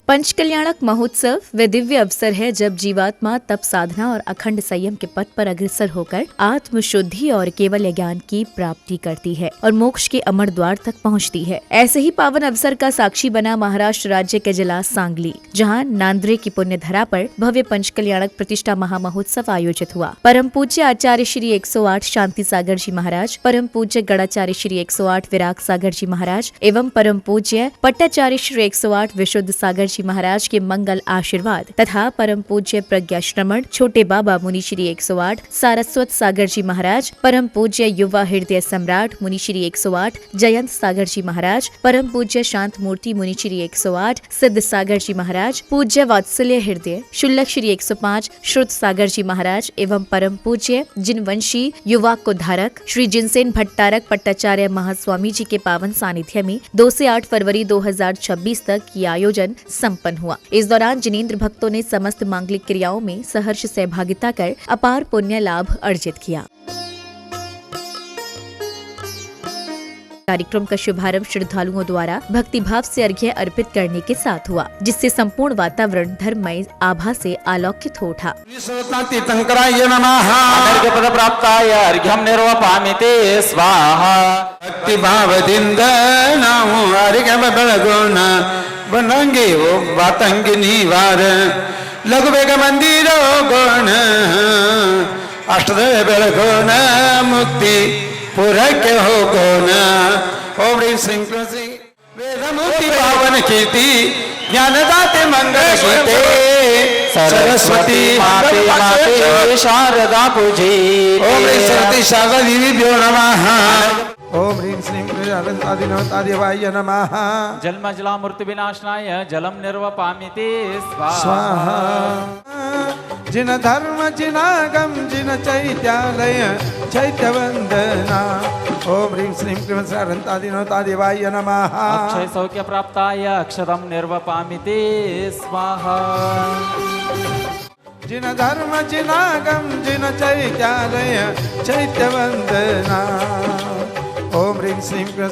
पंचकल्याणक महोत्सव वे दिव्य अवसर है जब जीवात्मा तप साधना और अखंड संयम के पथ पर अग्रसर होकर आत्म शुद्धि और केवल ज्ञान की प्राप्ति करती है और मोक्ष के अमर द्वार तक पहुंचती है। ऐसे ही पावन अवसर का साक्षी बना महाराष्ट्र राज्य के जिला सांगली, जहां नांद्रे की पुण्य धरा पर भव्य पंचकल्याणक प्रतिष्ठा महामहोत्सव आयोजित हुआ। परम पूज्य आचार्य श्री 108 शांति सागर जी महाराज, परम पूज्य गणाचार्य श्री 108 विराग सागर जी महाराज एवं परम पूज्य पट्टाचार्य श्री 108 विशुद्ध सागर जी महाराज के मंगल आशीर्वाद तथा परम पूज्य प्रज्ञा श्रमण छोटे बाबा मुनि श्री 108 सारस्वत सागर जी महाराज, परम पूज्य युवा हृदय सम्राट मुनि श्री 108 जयंत सागर जी महाराज, परम पूज्य शांत मूर्ति मुनि श्री 108 सिद्ध सागर जी महाराज, पूज्य वात्सल्य हृदय शुल्लक श्री 105 श्रुत सागर जी महाराज एवं परम पूज्य जिनवंशी युवा को धारक श्री जिनसेन भट्टारक पट्टाचार्य महास्वामी जी के पावन सानिध्य में 2 से 8 फरवरी 2026 तक ये आयोजन संपन्न हुआ। इस दौरान जिनेंद्र भक्तों ने समस्त मांगलिक क्रियाओं में सहर्ष सहभागिता कर अपार पुण्य लाभ अर्जित किया। कार्यक्रम का शुभारंभ श्रद्धालुओं द्वारा भक्तिभाव से अर्घ्य अर्पित करने के साथ हुआ, जिससे संपूर्ण वातावरण धर्ममय आभा से आलोकित हो उठा। बनंगे वो बातंग निवार लघु बेग मंदिरो गुण अष्टदेव बेलगुण मुक्ति पुरके हो गुण ओम ह्रीं श्रीं क्लीं श्रीं वेद मुक्ति पावन कीर्ति ज्ञानदाते मंगल गीते सरस्वती माते माते शारदा पूजी ओम ह्रीं सरस्वती शारदा देवी नमः ओम ह्रीं श्रीं आदिनवतादेवाय नमः जलमजलामूर्ति विनाशनाय जलम निर्वपामिते स्वाहा जिन धर्म जिनागम जिन चैत्यालय चैत्यवंदना ओम ह्रीं श्रीं क्लीं आदिनवतादेवाय नमः अक्षय सौख्य प्राप्ताय अक्षरम निर्वपामिते स्वाहा जिन धर्म जिनागम जिन चैत्यालय चैत्यवंदना ओम ह्रीं श्रीं क्लीं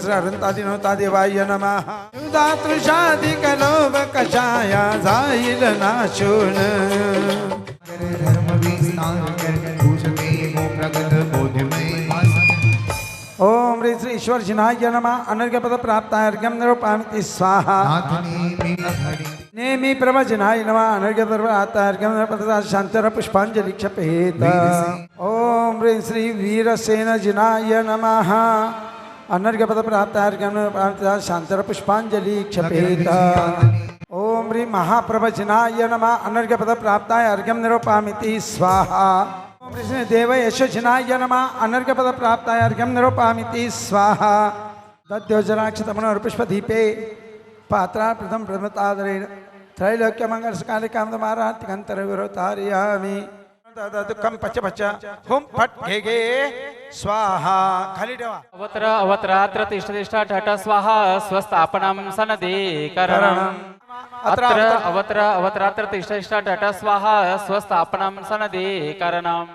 नमः दातृषादि कलोभ कषाया जाईल नाशून ओम ह्रीं श्री ईश्वर जिनाय नमः अनर्घ्य पद प्राप्ताय अर्घ्यं निरूपयामि स्वाहा नेमि प्रवचनाय नमः अनर्घ्य पद प्राप्ताय अर्घ्यं निरूपयामि शांतर पुष्पांजलि क्षपेत ओम ह्रीं श्री वीरसेन जिनाय नमः अनर्घ्य पद प्राप्ताय अर्घ्यं निरूपयामि शांतर पुष्पांजलि क्षपेत ओम ह्रीं महाप्रवचनाय नमः अनर्घ्य पद प्राप्ताय अर्घ्यं निरूपयामि स्वाहा ओम ह्रीं देव यशोचिनाय नमः अनर्घ्य पद प्राप्ताय अर्घ्यं निरूपयामि स्वाहा दद्योजनाक्षतमनोर पुष्पदीपे पात्रा प्रथम प्रथमतादरेण त्रैलोक्य मंगल सकाले कामदमारातिकंतर विरोधारयामि दुःखम पच पच हुम फट घे स्वाहा खाली ठेवा अवतर अवतरात्र तिष्ठतिष्ठा ठठ स्वाहा स्वस्थापनम सनदे करणम अत्र अवतर अवतरात्र तिष्ठतिष्ठा ठठ स्वाहा स्वस्थापनम सनदे करणम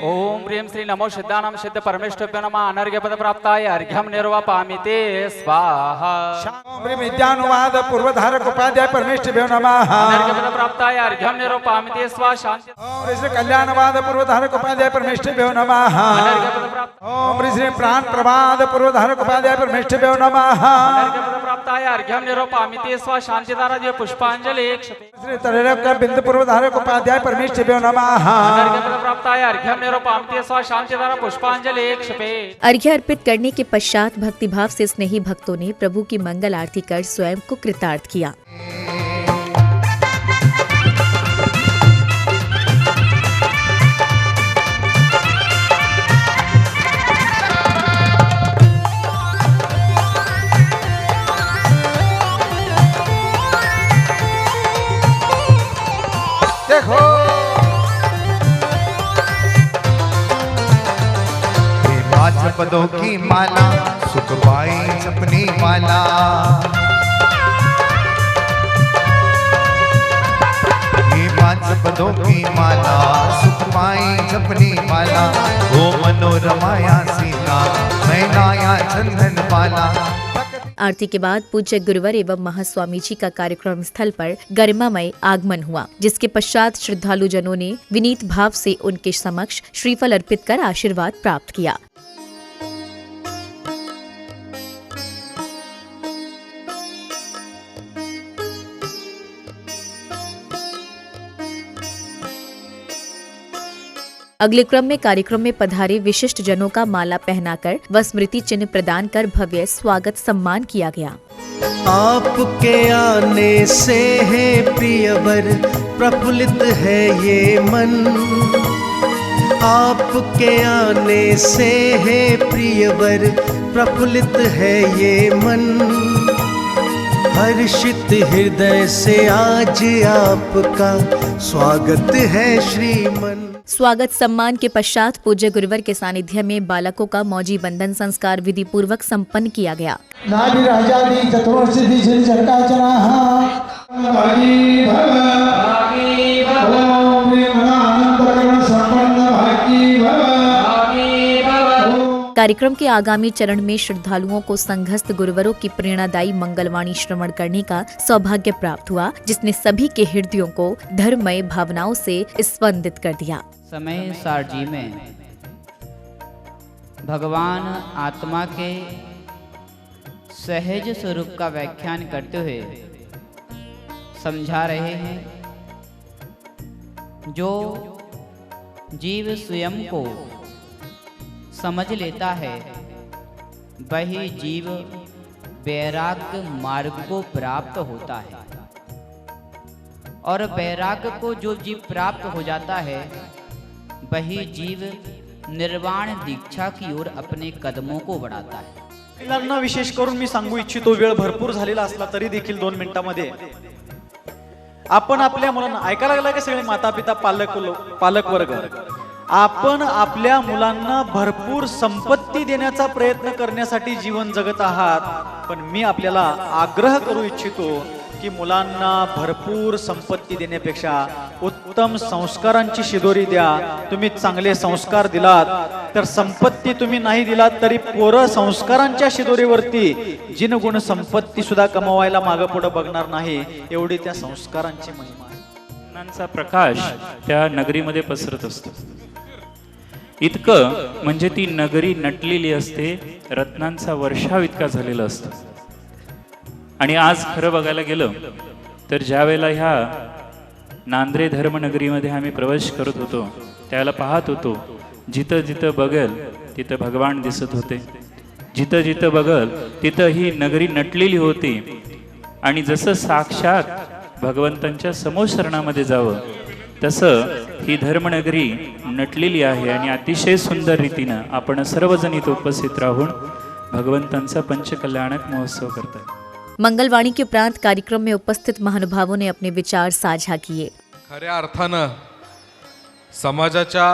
ओम ह्रीं श्री नमो सिद्धानां सिद्ध परमेष्ठभ्यो नमः अनर्घ्य पद प्राप्ताय अर्घ्यं निर्वपामिते स्वाहा ओम ह्रीं विद्यानुवाद पूर्वधारक उपाध्याय परमेष्ठभ्यो नमः अनर्घ्य पद प्राप्ताय अर्घ्यं निर्वपामिते स्वाहा शांति ओम ह्रीं श्री कल्याणवाद पूर्वधारक उपाध्याय परमेष्ठभ्यो नमः अनर्घ्य पद प्राप्त ओम ह्रीं श्री प्राण प्रवाद पूर्वधारक उपाध्याय परमेष्ठभ्यो नमः अनर्घ्य पद प्राप्ताय अर्घ्यं निर्वपामिते स्वाहा शांतिधारा दिव्य पुष्पांजलि श्री त्रैलोक्य बिंदु पूर्वधारक उपाध्याय परमेष्ठभ्यो नमः अनर्घ्य पद प्राप्ताय अर्घ्यं निर्वपामिते स्वाहा शांतिधारा पुष्पांजलि क्षपेत। अर्घ्य अर्पित करने के पश्चात भक्तिभाव से स्नेही भक्तों ने प्रभु की मंगल आरती कर स्वयं को कृतार्थ किया। देखो पांच पदों की माला सुख पाई अपनी माला ये पांच पदों की माला सुख पाई अपनी माला ओ मनोरमाया सीता मैनाया चंदन पाला आरती के बाद पूज्य गुरुवर एवं महास्वामी जी का कार्यक्रम स्थल पर गरिमामय आगमन हुआ, जिसके पश्चात श्रद्धालु जनों ने विनीत भाव से उनके समक्ष श्रीफल अर्पित कर आशीर्वाद प्राप्त किया। अगले क्रम में कार्यक्रम में पधारे विशिष्ट जनों का माला पहनाकर व स्मृति चिन्ह प्रदान कर भव्य स्वागत सम्मान किया गया। आपके आने से है प्रियवर प्रफुल्लित है ये मन, आपके आने से है प्रियवर प्रफुल्लित है ये मन, हर्षित हृदय से आज आपका स्वागत है श्रीमन। स्वागत सम्मान के पश्चात पूज्य गुरुवर के सानिध्य में बालकों का मौजी बंधन संस्कार विधि पूर्वक संपन्न किया गया। नाभि राजादि चतुर्षिधि झंझटकाचनाः भागी भव भागी भव ओम प्रेमानंदकरण संपन्न भागी भव भागी भव। कार्यक्रम के आगामी चरण में श्रद्धालुओं को संघस्थ गुरुवरों की प्रेरणादायी मंगलवाणी श्रवण करने का सौभाग्य प्राप्त हुआ, जिसने सभी के हृदयों को धर्ममय भावनाओं से स्पंदित कर दिया। समय सारजी में भगवान आत्मा के सहज स्वरूप का व्याख्यान करते हुए समझा रहे हैं, जो जीव स्वयं को समझ लेता है वही जीव वैराग्य मार्ग को प्राप्त होता है, और वैराग्य को जो जीव प्राप्त हो जाता है वही जीव निर्वाण दीक्षा की ओर अपने कदमों को बढ़ाता है। महिलांना विशेष करून मी सांगू इच्छितो, वेळ भरपूर झालेला असला तरी देखील 2 मिनिटांमध्ये आपण आपल्या मुलांना, ऐकायला लागला की सगळे माता पिता पालक वर्ग, आपण आपल्या मुलांना भरपूर संपत्ती देण्याचा प्रयत्न करण्यासाठी जीवन जगत आहात, पण मी आपल्याला आग्रह करू इच्छितो की मुलांना भरपूर संपत्ती देण्यापेक्षा उत्तम संस्कारांची शिदोरी द्या। तुम्ही चांगले संस्कार दिलात तर संपत्ती तुम्ही नाही दिलात तरी पोरं संस्कारांच्या शिदोरीवरती जिनगुण संपत्ती सुद्धा कमवायला मागे पुढे बघणार नाही, एवढी त्या संस्कारांची महिमा आहे। रत्नांचा प्रकाश त्या नगरीमध्ये पसरत असतो, इतकं म्हणजे ती नगरी नटलेली असते, रत्नांचा वर्षाव इतका झालेला असतो। आणि आज खरं बघायला गेलं तर ज्या वेळेला ह्या नांद्रे धर्मनगरीमध्ये आम्ही प्रवेश करत होतो त्यावेळेला पाहत होतो, जिथं जिथं बघल तिथं भगवान दिसत होते, जिथं जिथं बघल तिथं ही नगरी नटलेली होती। आणि जसं साक्षात भगवंतांच्या समोर शरणामध्ये जावं तसं ही धर्मनगरी नटलेली आहे, आणि अतिशय सुंदर रीतीनं आपण सर्वजण इथं उपस्थित राहून भगवंतांचा पंचकल्याणक महोत्सव करतात। मंगलवाणी के उपरांत कार्यक्रम में उपस्थित महानुभावों ने अपने विचार साझा किए। खऱ्या अर्थानं समाजाच्या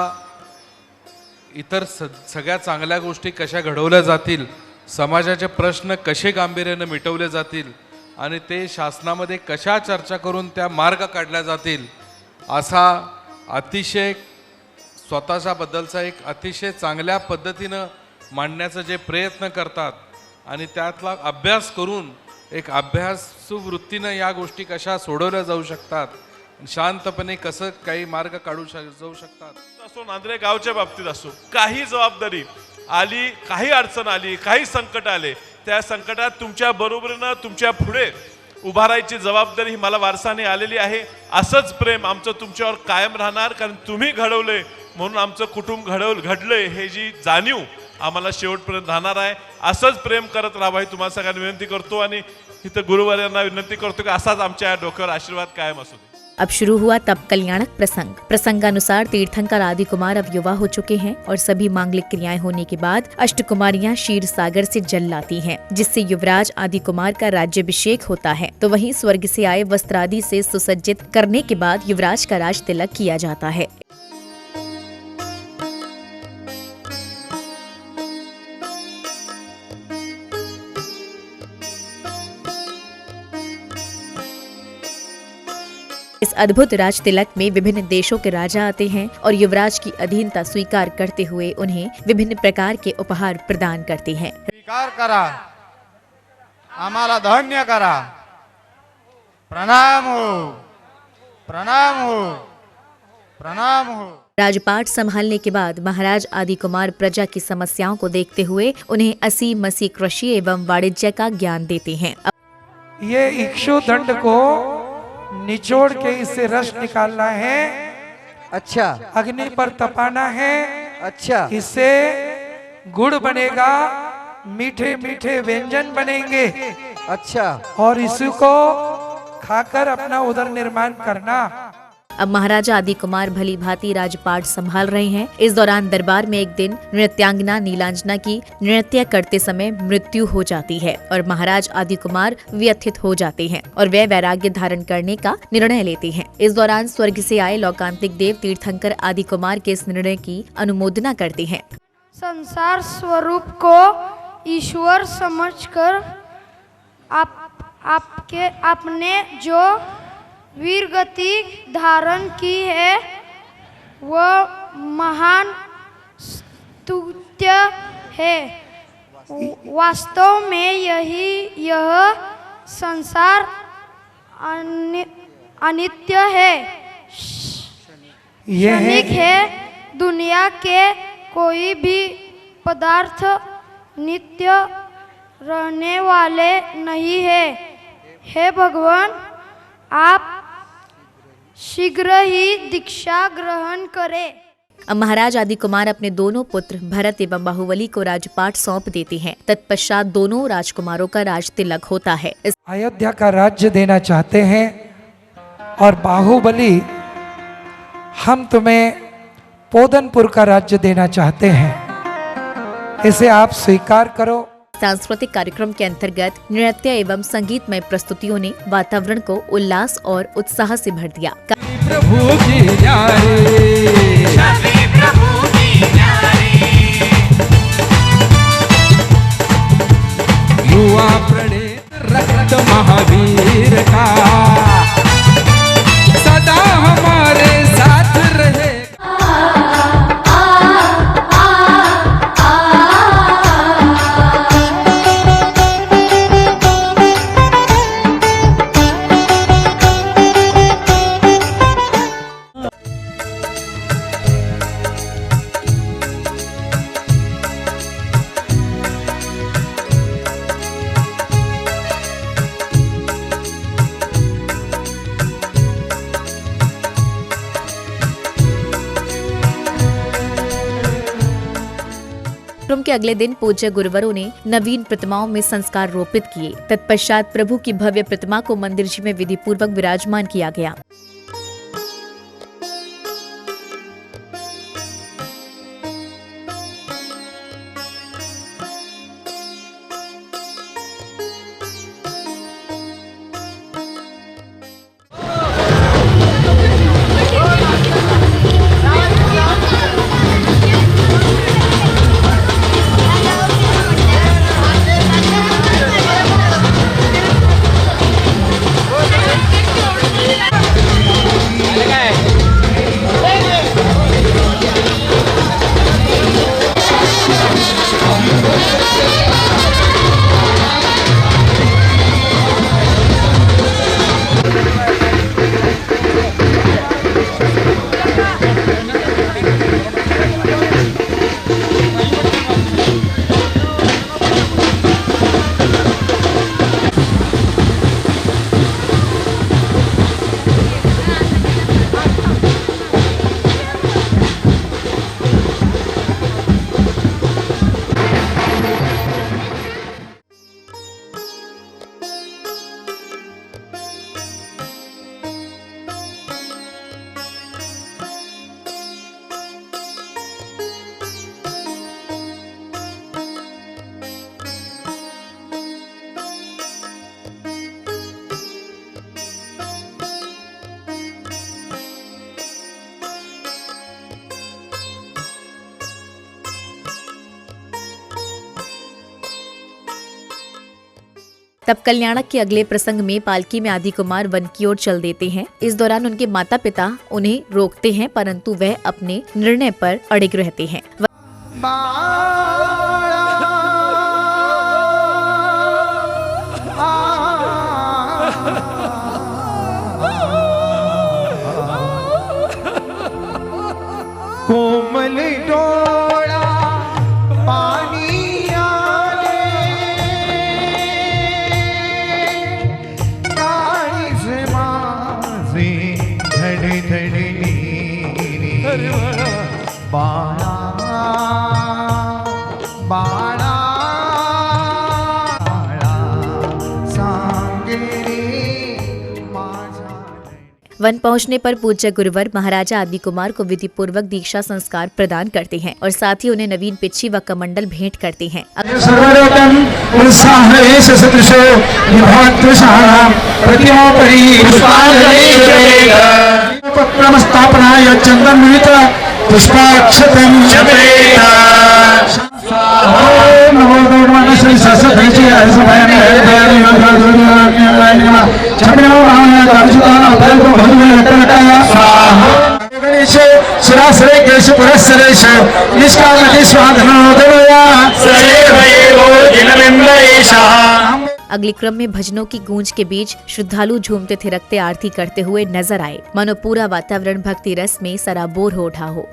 इतर सगळ्या चांगल्या गोष्टी कशा घडवल्या जातील, समाजाचे प्रश्न कसे गांभीर्याने मिटवले जातील आणि ते शासनामध्ये कशा चर्चा करून त्या मार्ग काढल्या जातील, असा अतिशय स्वतःच्या बद्दलचा एक अतिशय चांगल्या पद्धतीनं मांडण्याचा जे प्रयत्न करतात आणि त्यातला अभ्यास करून एक अभ्यासू वृत्तीनं या गोष्टी कशा सोडवल्या जाऊ शकतात, शांतपणे कसं काही मार्ग काढू जाऊ शकतात। असो नांद्रे गावच्या बाबतीत असो, काही जबाबदारी आली, काही अडचण आली, काही संकट आले, त्या संकटात तुमच्या बरोबरीनं तुमच्या पुढे उभारायची जबाबदारी ही मला वारसाने आलेली आहे। असंच प्रेम आमचं तुमच्यावर कायम राहणार, कारण तुम्ही घडवले म्हणून आमचं कुटुंब घडलंय हे जी जाणीव आम्हाला शेवटपर्यंत राहणार आहे। असंच प्रेम करत राहावं ही तुम्हाला सगळ्यांना विनंती करतो आणि इथं गुरुवर्यांना विनंती करतो की असाच आमच्या डोक्यावर आशीर्वाद कायम असू दे। अब शुरू हुआ तप कल्याणक प्रसंग। प्रसंगानुसार तीर्थंकर आदि कुमार अब युवा हो चुके हैं और सभी मांगलिक क्रियाएं होने के बाद अष्टकुमारियां क्षीर सागर से जल लाती हैं, जिससे युवराज आदि कुमार का राज्याभिषेक होता है। तो वहीं स्वर्ग से आए वस्त्रादि से सुसज्जित करने के बाद युवराज का राज तिलक किया जाता है। इस अद्भुत राज तिलक में विभिन्न देशों के राजा आते हैं और युवराज की अधीनता स्वीकार करते हुए उन्हें विभिन्न प्रकार के उपहार प्रदान करते हैं। स्वीकार करा आम्हाला धन्य करा. प्रणाम हो, प्रणाम हो, प्रणाम हो. राजपाट संभालने के बाद महाराज आदि कुमार प्रजा की समस्याओं को देखते हुए उन्हें असीम मसीह कृषि एवं वाणिज्य का ज्ञान देते हैं. ये इक्षु दंड को निचोड़ के इससे रस निकालना है. अच्छा. अग्नि पर तपाना है. अच्छा. इससे गुड़ बनेगा, मीठे मीठे व्यंजन बनेंगे. अच्छा. और इसको खाकर अपना उदर निर्माण करना. अब महाराजा आदि कुमार भली भांति राजपाट संभाल रहे हैं. इस दौरान दरबार में एक दिन नृत्यांगना नीलांजना की नृत्य करते समय मृत्यु हो जाती है और महाराज आदि कुमार व्यथित हो जाते हैं और वे वैराग्य धारण करने का निर्णय लेते हैं. इस दौरान स्वर्ग से आए लौकांतिक देव तीर्थंकर आदि कुमार के इस निर्णय की अनुमोदना करते हैं. संसार स्वरूप को ईश्वर समझकर आपने जो वीर गति धारण की है वह महान स्तुत्य है. वास्तव में यह संसार अनित्य है, क्षणिक है. दुनिया के कोई भी पदार्थ नित्य रहने वाले नहीं है. हे भगवान, आप शीघ्र ही दीक्षा ग्रहण करें. अब महाराज आदि कुमार अपने दोनों पुत्र भरत एवं बाहुबली को राजपाट सौंप देते हैं. तत्पश्चात दोनों राजकुमारों का राज तिलक होता है. अयोध्या का राज्य देना चाहते हैं और बाहुबली हम तुम्हें पोदनपुर का राज्य देना चाहते हैं. इसे आप स्वीकार करो. सांस्कृतिक कार्यक्रम के अंतर्गत नृत्य एवं संगीतमय प्रस्तुतियों ने वातावरण को उल्लास और उत्साह से भर दिया. प्रभु की युवा प्रणीत रक्त महावीर का सदा हमारे साथ रहे. कार्यक्रम के अगले दिन पूज्य गुरुवरों ने नवीन प्रतिमाओं में संस्कार रोपित किए. तत्पश्चात प्रभु की भव्य प्रतिमा को मंदिर जी में विधि पूर्वक विराजमान किया गया. तब कल्याणक के अगले प्रसंग में पालकी में आदि कुमार वन की ओर चल देते हैं। इस दौरान उनके माता पिता उन्हें रोकते हैं, परंतु वह अपने निर्णय पर अड़िग रहते हैं। बाळा वन पहुंचने पर पूज्य गुरुवर महाराजा आदि कुमार को विधि पूर्वक दीक्षा संस्कार प्रदान करते हैं और साथ ही उन्हें नवीन पिच्छी व कमंडल भेंट करते हैं। अगले क्रम में भजनों की गूंज के बीच श्रद्धालु झूमते थिरकते आरती करते हुए नजर आए, मानो पूरा वातावरण भक्ति रस में सराबोर हो उठा हो।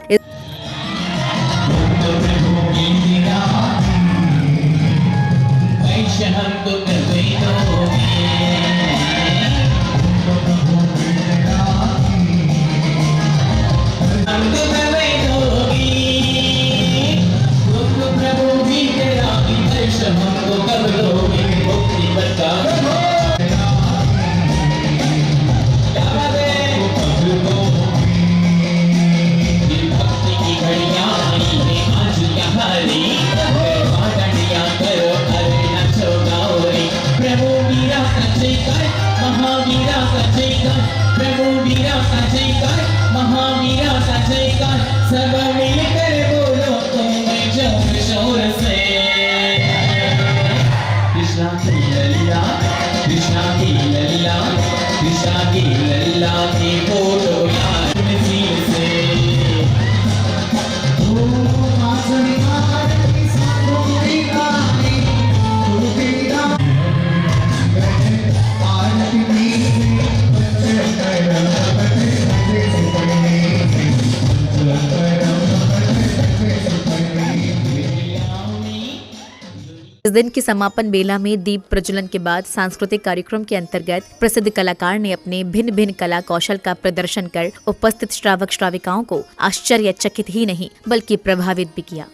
इस दिन की समापन बेला में दीप प्रज्वलन के बाद सांस्कृतिक कार्यक्रम के अंतर्गत प्रसिद्ध कलाकार ने अपने भिन्न भिन्न कला कौशल का प्रदर्शन कर उपस्थित श्रावक श्राविकाओं को आश्चर्यचकित ही नहीं बल्कि प्रभावित भी किया।